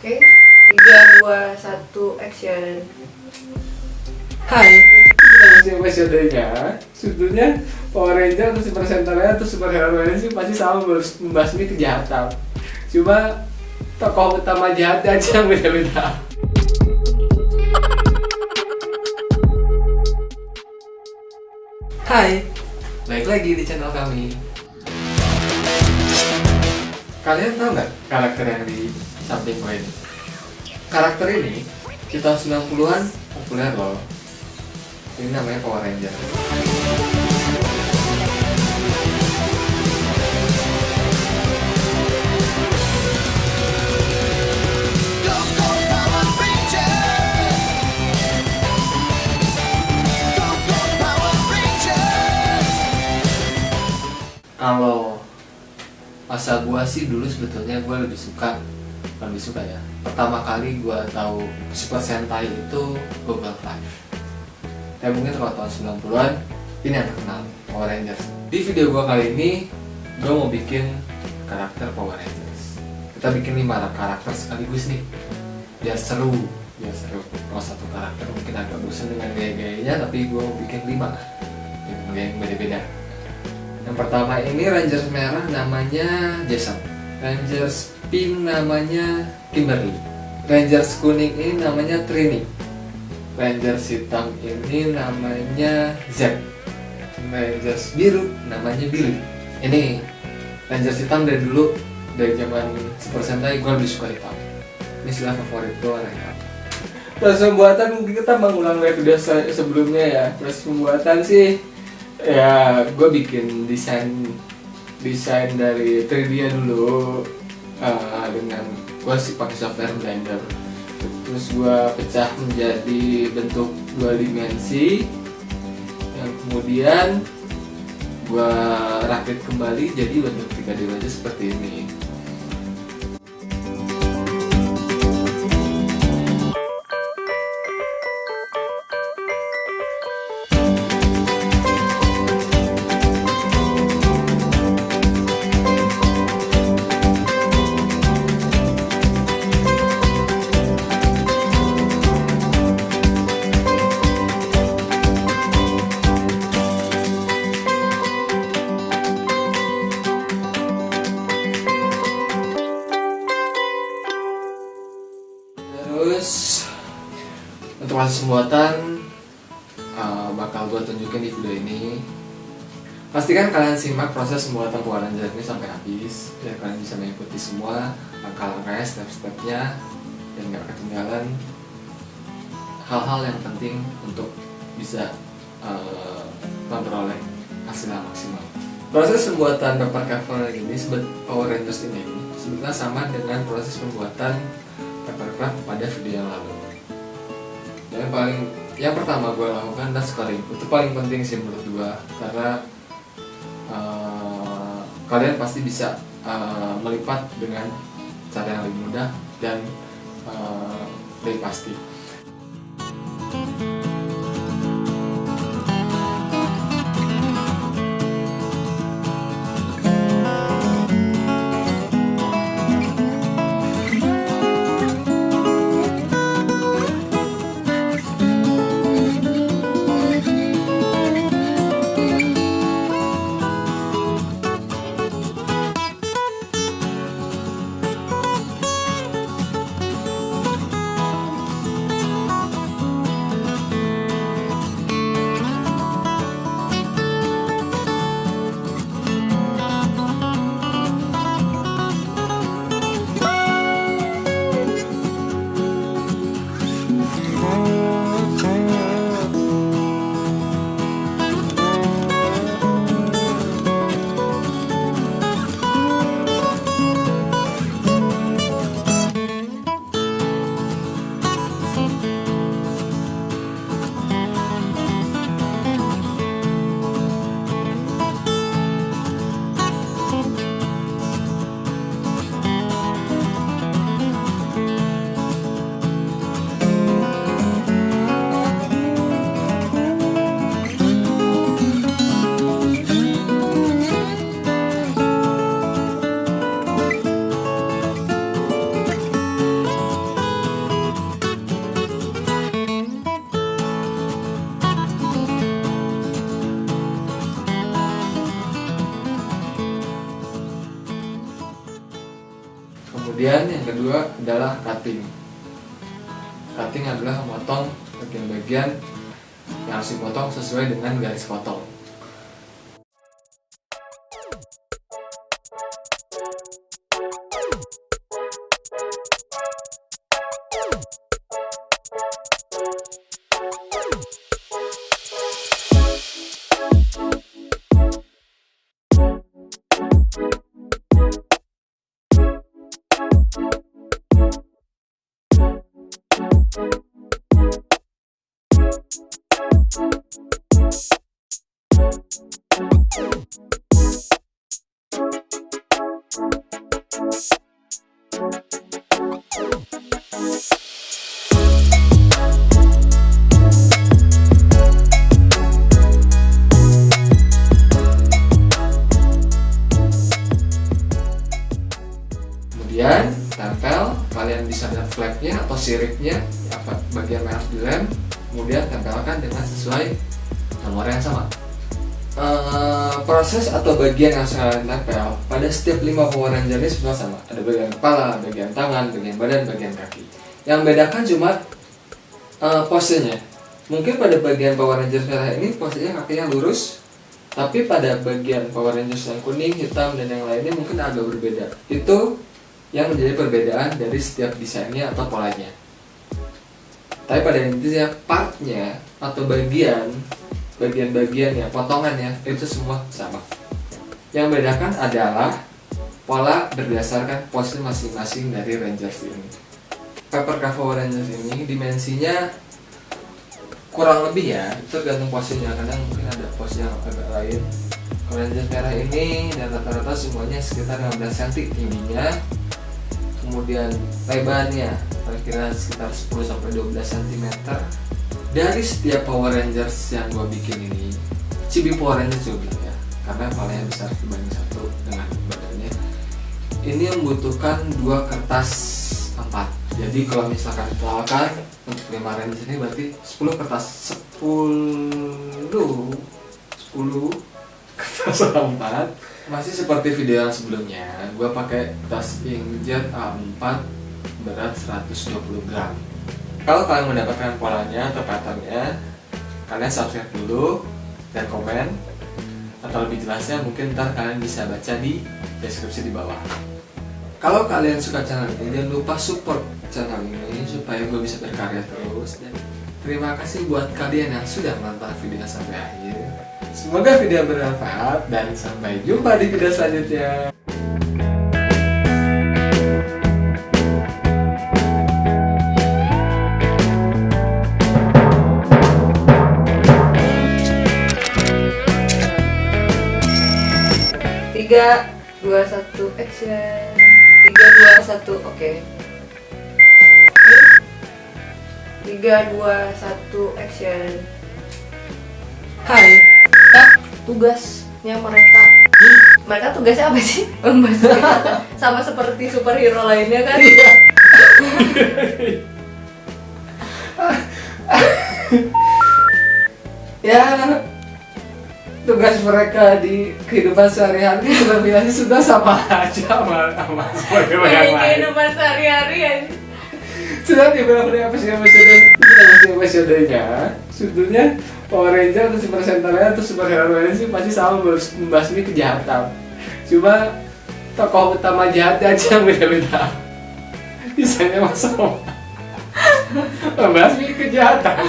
Oke, 3, 2, 1, action. Hai, kita masih episodenya. Sebetulnya Power Ranger atau Super Sentai atau Super Hero lain sih pasti sama membasmi kejahatan. Cuma tokoh utama jahat aja yang beda-beda. Hai, balik lagi di channel kami. Kalian tahu nggak karakter yang di samping gue ini? Karakter ini di tahun 90-an populer loh. Ini namanya Power Ranger. Kalau masa gua sih dulu sebetulnya gua lebih suka ya. Pertama kali gua tahu Super Sentai itu Google Five. Tapi mungkin kalau tahun 90-an ini yang terkenal, Power Rangers. Di video gua kali ini gua mau bikin karakter Power Rangers. Kita bikin 5 karakter sekaligus nih. Biar seru. Kalau satu karakter mungkin agak bosan dengan gaya-gayanya, tapi gua mau bikin 5 dengan gaya yang beda-beda. Yang pertama ini Rangers merah namanya Jason, Rangers pink namanya Kimberly, Rangers kuning ini namanya Trini, Rangers hitam ini namanya Zack, Rangers biru namanya Billy. Ini Rangers hitam dari dulu, dari zaman Super Sentai gue lebih suka hitam. Ini istilah favorit gue warna hitam. Proses pembuatan mungkin kita mengulang dari video sebelumnya ya. Proses pembuatan sih ya, gue bikin desain dari 3D dulu dengan gue sih pakai software Blender. Terus gue pecah menjadi bentuk 2 dimensi, yang kemudian gue rakit kembali jadi bentuk 3 dimensi seperti ini. Terus untuk proses pembuatan bakal gue tunjukin di video ini. Pastikan kalian simak proses pembuatan Power Ranger ini sampai habis biar kalian bisa mengikuti semua langkah-langkahnya, step-stepnya, dan gak ketinggalan hal-hal yang penting untuk bisa memperoleh hasil yang maksimal. Proses pembuatan paper cover ini Power Rangers ini sebetulnya sama dengan proses pembuatan papercraft pada video yang lalu. Yang pertama gue lakukan adalah scoring. Itu paling penting sih menurut gue, karena kalian pasti bisa melipat dengan cara yang lebih mudah dan lebih pasti. kedua adalah cutting. Cutting adalah memotong bagian-bagian yang harus dipotong sesuai dengan garis potong. Kemudian tempel, kalian bisa lihat flapnya atau siripnya, bagian merah dilem, kemudian tempelkan dengan sesuai nomor yang sama. Proses atau bagian yang kalian tempel pada setiap 5 Power Ranger ini semua sama. Ada bagian kepala, bagian tangan, bagian badan, bagian kaki. Yang bedakan cuma posenya. Mungkin pada bagian Power Rangers merah ini posenya kakinya lurus, tapi pada bagian Power Rangers yang kuning, hitam, dan yang lainnya mungkin agak berbeda. Itu yang menjadi perbedaan dari setiap desainnya atau polanya. Tapi pada intinya partnya atau bagian-bagiannya, potongannya itu semua sama. Yang bedakan adalah pola berdasarkan pose masing-masing dari Rangers ini. Paper Craft Power Rangers ini dimensinya kurang lebih ya, itu tergantung posenya, kadang mungkin ada pose yang agak lain. Kalau Rangers merah ini dan rata-rata semuanya sekitar 15 cm tingginya. Kemudian lebarnya kira-kira sekitar 10-12 cm. Dari setiap Power Rangers yang gue bikin ini, Chibi Power Rangers juga ya, karena kepalanya besar dibanding satu dengan badannya. Ini membutuhkan 2 kertas 4. Jadi kalau misalkan ditotalkan untuk 5 Rangers ini berarti 10 kertas 10 kertas 4. Masih seperti video yang sebelumnya, gue pakai tas inkjet A4 berat 120 gram. Kalau kalian mendapatkan polanya atau patternnya, kalian subscribe dulu dan komen. Atau lebih jelasnya mungkin ntar kalian bisa baca di deskripsi di bawah. Kalau kalian suka channel ini, jangan lupa support channel ini supaya gue bisa berkarya terus. Dan terima kasih buat kalian yang sudah menonton video sampai akhir. Semoga video bermanfaat dan sampai jumpa di video selanjutnya. Tiga, dua, satu, action. 3, 2, 1, oke. 3, 2, 1, action. Hai, tugasnya mereka tugasnya apa sih? Membahas kita. Sama seperti superhero lainnya kan? Iya. Ya, tugas mereka di kehidupan sehari-hari sebenarnya sudah sama aja sama superhero yang lain. Kehidupan sehari-hari ya. Sudah dibilang dari episode-nya, sebetulnya Power Ranger atau Super Sentai atau superhero lain sih pasti sama membasmi kejahatan. Cuma tokoh utama jahatnya aja yang beda-beda. Misalnya Mas Oma membasmi kejahatan.